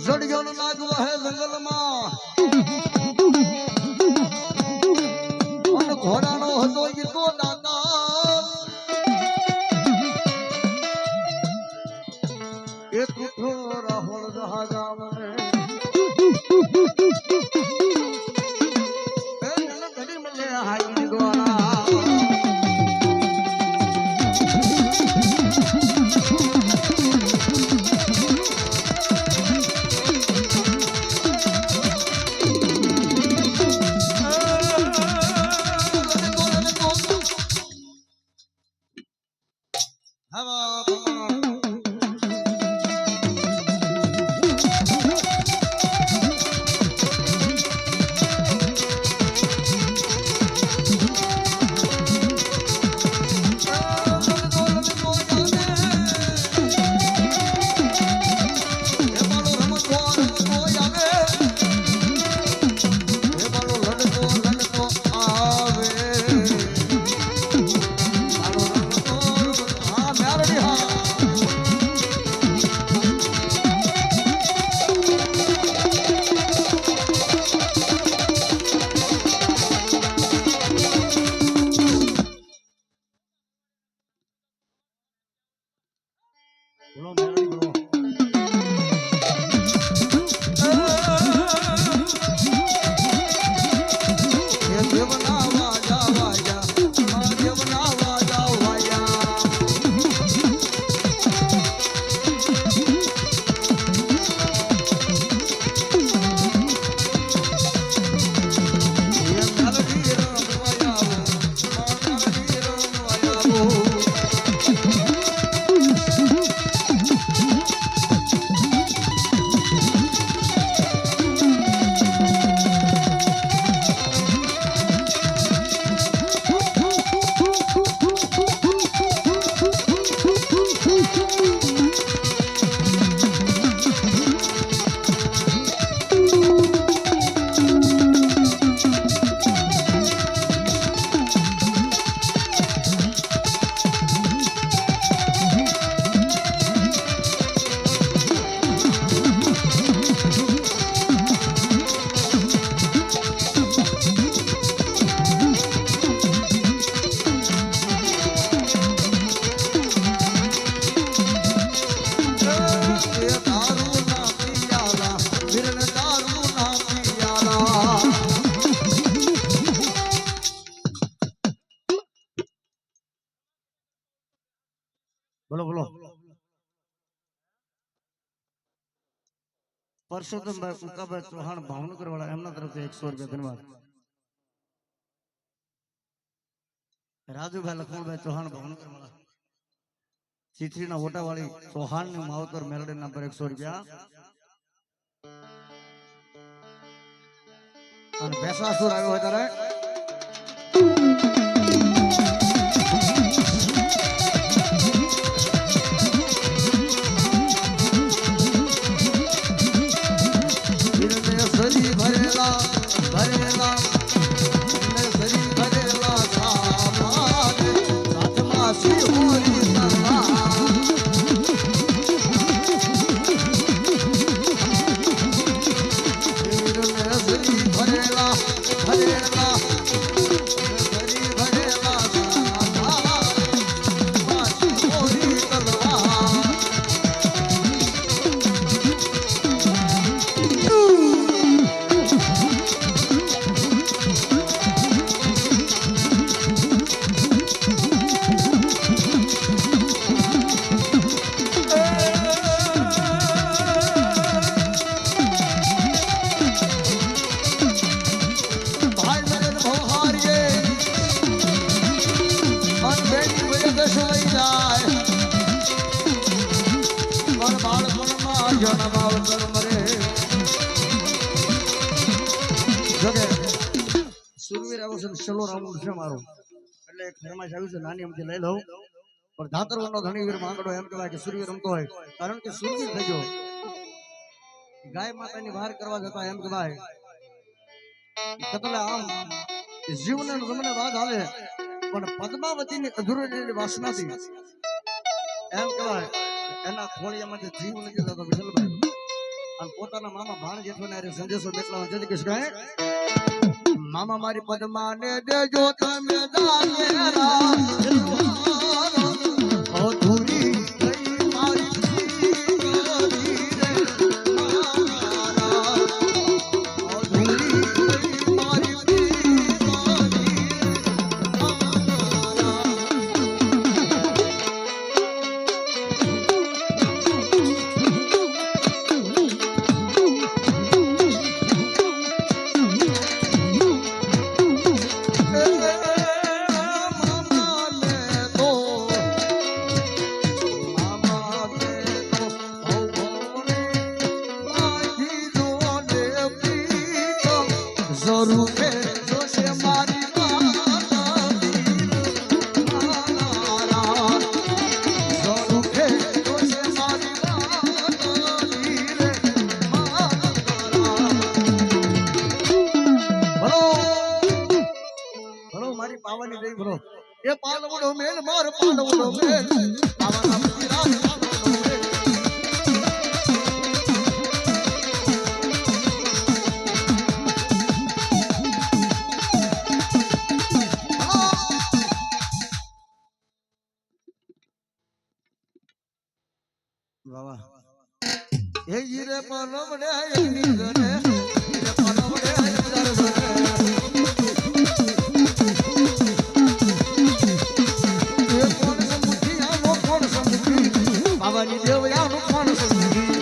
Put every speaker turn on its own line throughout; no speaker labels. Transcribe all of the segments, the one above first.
જડિયો નાગવા હે જંગલમાં અને ઘોડાનો હતો ઈકો દાતા એક ઉઠો રાહુલ જહાગામ ને એ જન ઘડી મળે હાઈ દ્વારા બોલો બોલો પરસોત્તમભાઈ કુકાભાઈ ચૌહાણ ભાવનગર વાળા એમના તરફથી 100 રૂપિયા ધન્યવાદ રાજુભાઈ લક્ષ્મણભાઈ ચૌહાણ ભાવનગર વાળા ચીથરીના ઓટાવાળી ચૌહાણ ની માવતર મેલડી નંબર 100 રૂપિયા અને ભેસાસુર આવ્યો હોય ત્યારે ભરેલા જન માવતર મરે જોકે સુરવીર આવો છે છેલ્લો રાઉન્ડ છે મારો એટલે એક ફરમાઈશ આવી છે નાની અમથી લઈ લઉં પણ ધાતરવનો ધણીવીર માંગડો એમ કહેવાય કે સુરવીર રમતો હોય કારણ કે સુરવીર થઈ ગયો ગાય માતાની વાર કરવા જતા એમ કહેવાય કતલે આમ જીવને તમને વાત હાલે પણ પદ્માવતીની અધૂરી વાસનાથી એમ કહેવાય એના ખોળિયામાંથી જીવ નથી થતો વિઠ્ઠલભાઈ અને પોતાના મામા ભાણ જેઠોને સંદેશો બેટલા જલ્દી કીશ કહે મામા મારી પદ્માને દેજો તમે દાનેરા અધૂરી ગઈ મારી પાવાની દઈ ભરો એ પાલવડો મેલ માર પાલવડો મેલ પાવાના પતિરાજ પાલવડો મેલ વાહ એ હીરે પાલવડે એની ગને હીરે પાલવડે હજાર ગને બાબાની દેવયાનું કોણ સમજી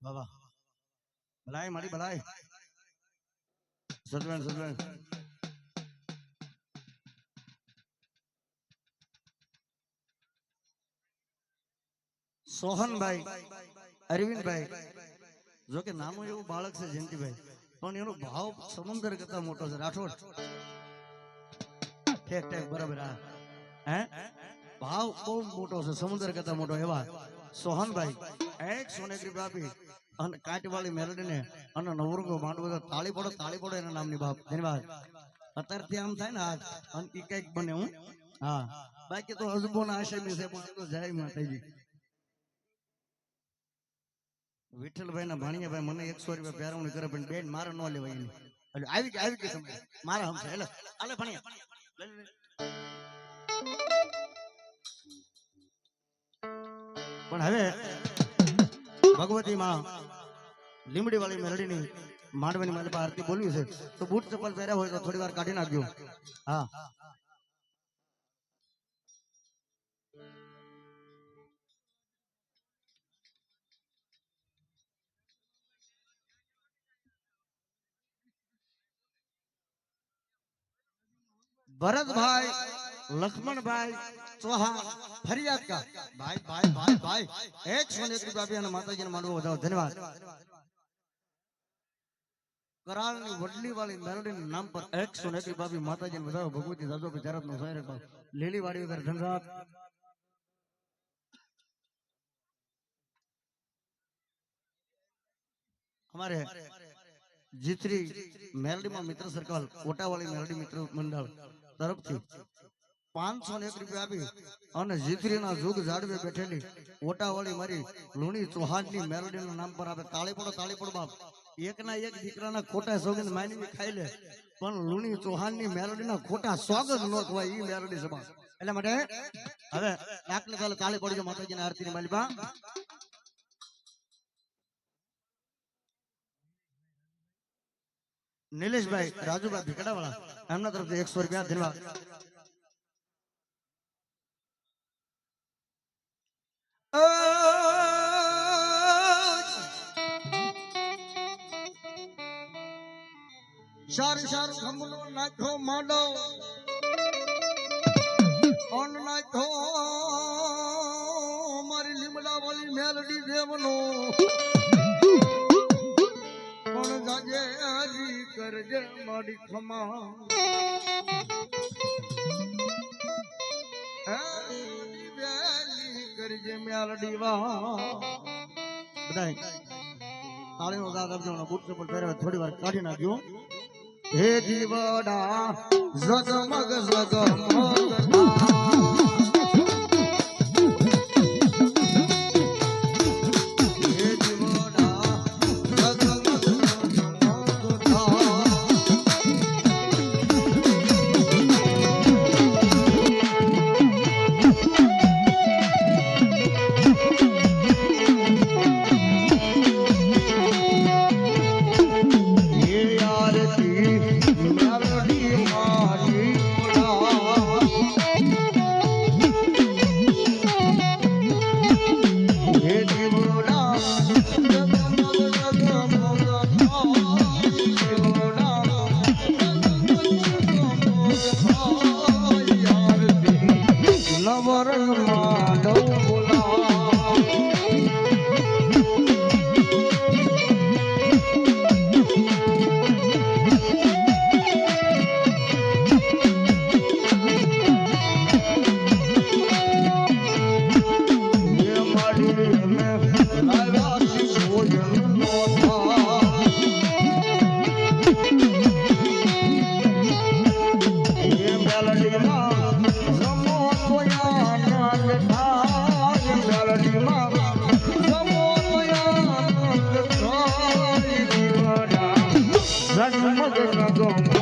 બાબા ભલાઈ મારી ભલાઈ સદવેન સદવેન સોહનભાઈ અરવિંદભાઈ જો કે નાનું એવું બાળક છે જયંતિભાઈ પણ એનો ભાવ સમુદ્ર કરતા મોટો છે રાઠોડ ઠેક ઠેક બરાબર હે ભાવ બહુ મોટો છે સમુદ્ર કરતા મોટો એવા સોહનભાઈ એક સોનેગરી બાપી અને કાટવાળી મેલડીને અને નવરંગો માંડવો તાળી પડો એના નામની બાપ ધન્યવાદ અત્યારથી આમ થાય ને આજ અને ઈ કઈક બને હું હા બાકી તો હજબો ના આશયમી છે પણ તો જય માતાજી વિઠ્ઠલભાઈ ના ભાણિયાભાઈ મને 100 રૂપિયા પેરવણી કરે પણ બેન મારે ન લેવાય એની એટલે આવી ગઈ સમય મારા હમશે એટલે આલે ભણિયા પણ હવે ભગવતી માં લીમડી વાળી મેલડીની માંડવાની મારી પાસે આરતી બોલવી છે તો બૂટ ચપ્પલ પહેર્યા હોય તો થોડી વાર કાઢી નાખજો હા भरतभाई लक्ष्मणभाई चौहान फरियाद का भाई भाई भाई भाई एक सोने की बाबी અને માતાજીને માંડવો વધાવો ધન્યવાદ कराळની વડલી વાળી મેલડીના નામ પર 101 की बाबी માતાજીને વધાવો ભગવતી દાદો ગુજરાતનો શહેર પર લીલી વાડી વગર ધનરાજ हमारे જીથરી મેલડીમાં મિત્ર સર્કલ ઓટાવાળી મેલડી મિત્ર મંડળ તરફથી 501 રૂપિયા આપી અને જીથરીના જુગ જાડવે બેઠેલી ઓટાવાળી મારી લુણી ચૌહાણની મેલડીના નામ પર આપે. તાળી પડો બાપ. એકના એક દીકરાના ખોટા સોગંદ માની ખાઈ લે પણ લુણી ચૌહાણની મેલડીના ખોટા સોગંદ ન ખવાય ઈ મેલડી સભા. એટલે માટે હવે દાખલે તાળી પડજો માતાજીના આરતીની માલિકા. નિલેશભાઈ રાજુભાઈ ભીકડાવાળા એમના તરફથી 100 રૂપિયા ધન્યવાદ. સાર ખમલો નાખો માંડો ઓન નાખો મારી લીમડા વાળી મેલડી દેવનો પણ જાજે હરી કરજે મારી ખમા કરજે મેલડી વાહ. બધાય તાળીનો દાદ આપજો. બુટ ચપ્પલ પહેરવા થોડી વાર કાઢી નાખ્યો. હે દીવડા ઝગમગ Go.